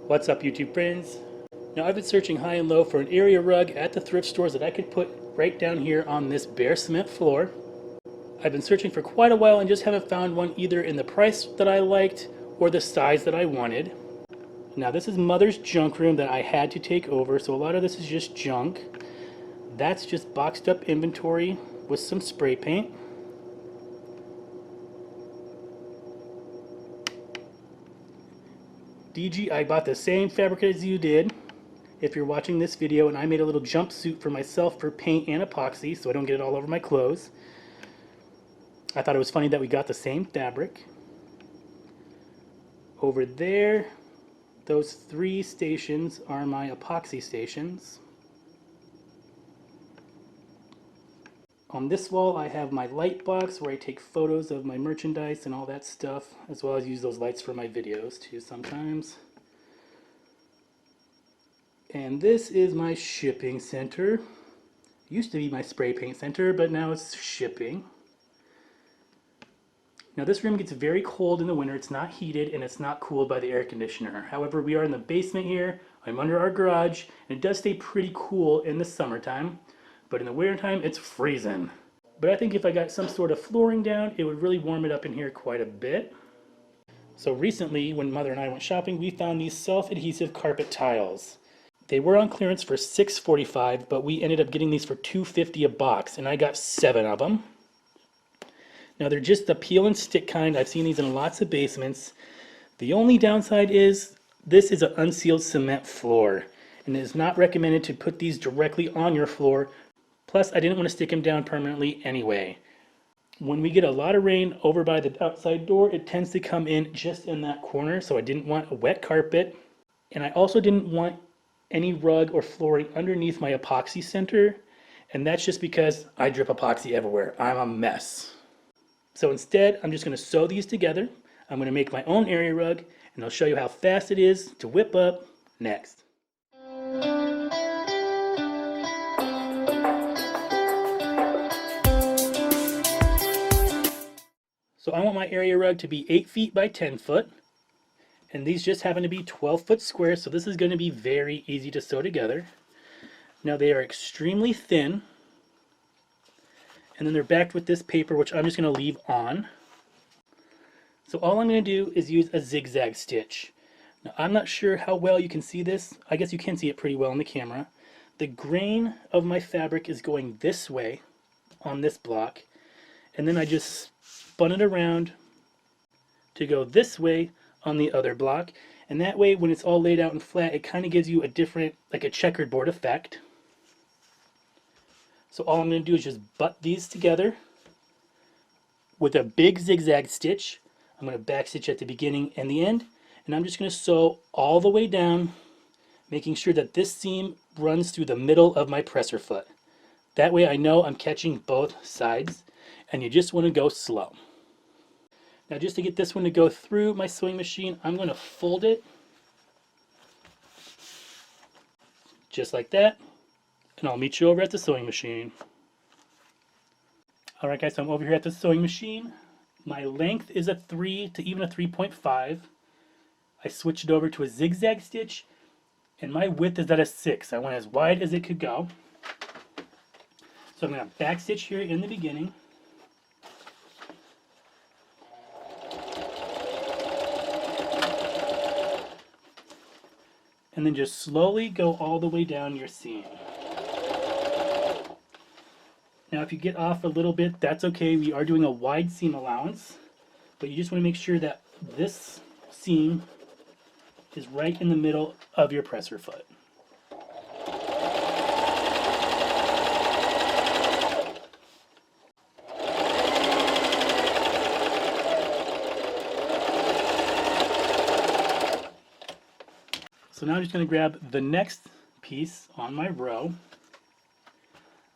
What's up, YouTube friends? Now, I've been searching high and low for an area rug at the thrift stores that I could put right down here on this bare cement floor. I've been searching for quite a while and just haven't found one either in the price that I liked or the size that I wanted. Now, this is Mother's junk room that I had to take over, so a lot of this is just junk. That's just boxed up inventory with some spray paint. DG, I bought the same fabric as you did. If you're watching this video, and I made a little jumpsuit for myself for paint and epoxy so I don't get it all over my clothes. I thought it was funny that we got the same fabric. Over there, those 3 stations are my epoxy stations. On this wall I have my light box where I take photos of my merchandise and all that stuff, as well as use those lights for my videos too sometimes. And this is my shipping center. It used to be my spray paint center, but now it's shipping. Now this room gets very cold in the winter. It's not heated and it's not cooled by the air conditioner. However, we are in the basement here. I'm under our garage, and it does stay pretty cool in the summertime. But in the wintertime, it's freezing. But I think if I got some sort of flooring down, it would really warm it up in here quite a bit. So recently, when Mother and I went shopping, we found these self-adhesive carpet tiles. They were on clearance for $6.45, but we ended up getting these for $2.50 a box, and I got 7 of them. Now they're just the peel and stick kind. I've seen these in lots of basements. The only downside is this is an unsealed cement floor, and it is not recommended to put these directly on your floor. Plus, I didn't want to stick them down permanently anyway. When we get a lot of rain over by the outside door, it tends to come in just in that corner, so I didn't want a wet carpet. And I also didn't want any rug or flooring underneath my epoxy center, and that's just because I drip epoxy everywhere. I'm a mess. So instead, I'm just going to sew these together. I'm going to make my own area rug, and I'll show you how fast it is to whip up next. So I want my area rug to be 8 feet by 10 foot. And these just happen to be 12-foot squares, so this is going to be very easy to sew together. Now they are extremely thin. And then they're backed with this paper, which I'm just going to leave on. So all I'm going to do is use a zigzag stitch. Now I'm not sure how well you can see this. I guess you can see it pretty well in the camera. The grain of my fabric is going this way on this block. And then I just spun it around to go this way on the other block, and that way when it's all laid out and flat, it kind of gives you a different, like a checkerboard effect. So all I'm going to do is just butt these together with a big zigzag stitch. I'm going to back stitch at the beginning and the end, and I'm just going to sew all the way down, making sure that this seam runs through the middle of my presser foot. That way I know I'm catching both sides, and you just want to go slow. Now just to get this one to go through my sewing machine, I'm going to fold it just like that, and I'll meet you over at the sewing machine. Alright guys, so I'm over here at the sewing machine. My length is a 3 to even a 3.5. I switched it over to a zigzag stitch, and my width is at a 6. I went as wide as it could go. So I'm going to back stitch here in the beginning. And then just slowly go all the way down your seam. Now if you get off a little bit, that's okay. We are doing a wide seam allowance, but you just want to make sure that this seam is right in the middle of your presser foot. So now I'm just going to grab the next piece on my row.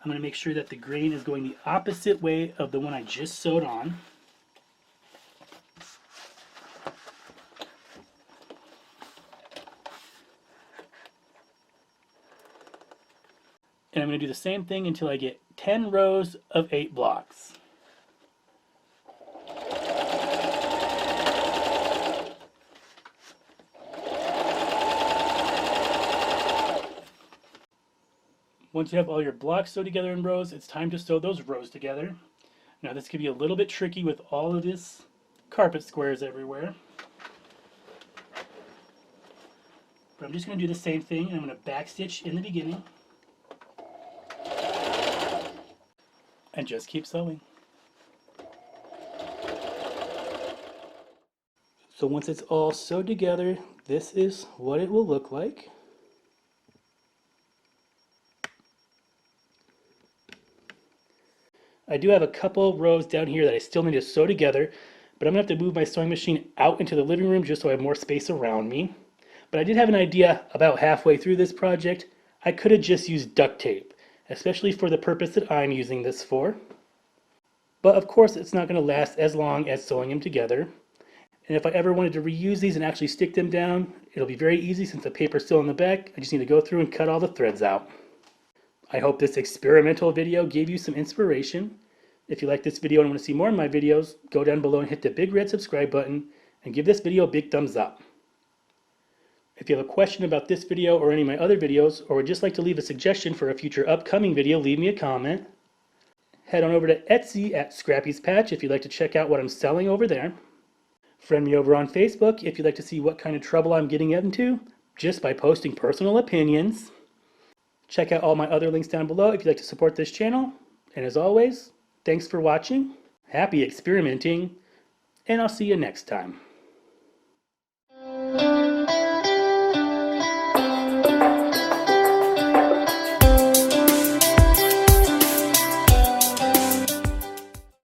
I'm going to make sure that the grain is going the opposite way of the one I just sewed on. And I'm going to do the same thing until I get 10 rows of 8 blocks. Once you have all your blocks sewed together in rows, it's time to sew those rows together. Now this can be a little bit tricky with all of this carpet squares everywhere. But I'm just going to do the same thing, and I'm going to backstitch in the beginning. And just keep sewing. So once it's all sewed together, this is what it will look like. I do have a couple rows down here that I still need to sew together, but I'm going to have to move my sewing machine out into the living room just so I have more space around me. But I did have an idea about halfway through this project. I could have just used duct tape, especially for the purpose that I'm using this for. But of course it's not going to last as long as sewing them together. And if I ever wanted to reuse these and actually stick them down, it'll be very easy since the paper's still in the back. I just need to go through and cut all the threads out. I hope this experimental video gave you some inspiration. If you like this video and want to see more of my videos, go down below and hit the big red subscribe button and give this video a big thumbs up. If you have a question about this video or any of my other videos, or would just like to leave a suggestion for a future upcoming video, leave me a comment. Head on over to Etsy at Scrappy's Patch if you'd like to check out what I'm selling over there. Friend me over on Facebook if you'd like to see what kind of trouble I'm getting into, just by posting personal opinions. Check out all my other links down below if you'd like to support this channel. And as always, thanks for watching, happy experimenting, and I'll see you next time.